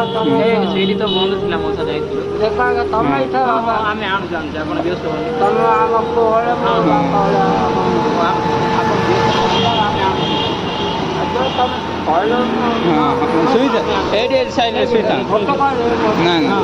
ସେଇଠି ତ ବନ୍ଦ ଥିଲା ମଉସା ଯାଇଥିଲୁ। ତମେ ଇଚ୍ଛା ଆମେ ଆଣୁଛୁ ଆଣୁଛୁ ଆପଣ ବ୍ୟସ୍ତ ହୁଅନ୍ତୁ। ତମେ ଆମ ପୁଅ ଭଳିଆ ମୋ ବାପା ଭଳିଆ ଆପଣ ବ୍ୟସ୍ତ ହୁଅନ୍ତୁ ଆମେ ଆଣୁଛୁ। ତମେ କହିଲ ସୁବିଧା ଏଇଠି ସାଇଡ଼ରେ ସୁବିଧା ନା ନା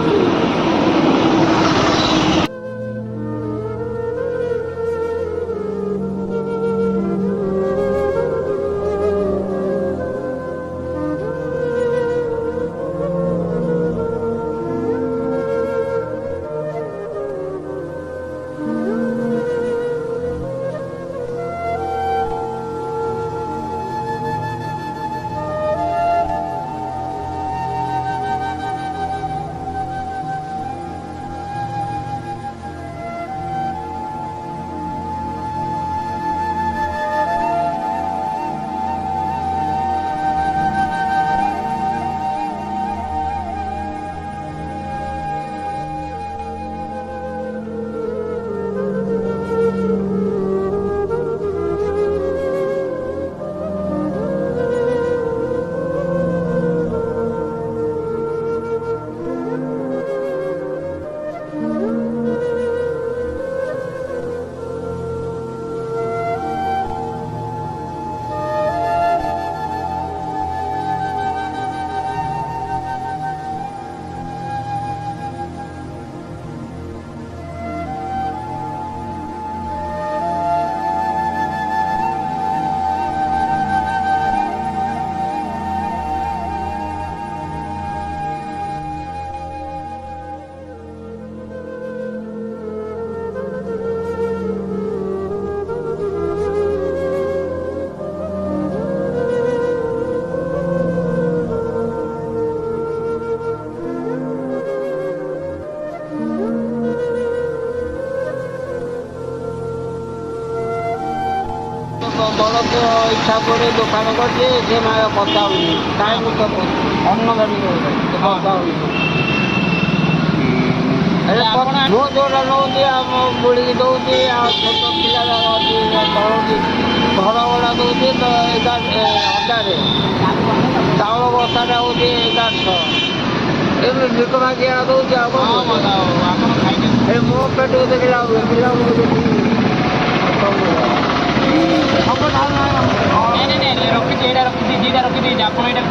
ବଡ଼ ପୁଅ ଇଚ୍ଛା କରି ଦୋକାନ କରିଛି ସେ ମା କଥା ହଉନି କାହିଁକି ତ ଅନ୍ନ ଧରିକି କଥା ହଉନି ମୁଁ ଯେଉଁଟା ନେଉଛି ଆମ ବୁଢ଼ୀକି ଦେଉଛି ଆଉ ଛୋଟ ପିଲା ଅଛି ଚଳଉଛି ଘର ଭଡ଼ା ଦେଉଛି ତ 1000 ଚାଉଳ ବସ୍ତାଟା ହେଉଛି 1100 ଏମିତି ଭିକ ମାଗିଆ ଦେଉଛି ଆଉ ଏ ମୋ ପେଟକୁ ଦେଖିଲା ପିଲାଙ୍କୁ ଦେଖିକି ନାଇଁ ରଖିଛି ଏଇଟା ରଖିଛି ଦୁଇଟା ରଖିଦେଇଛି ଆପଣ ଏଇଟା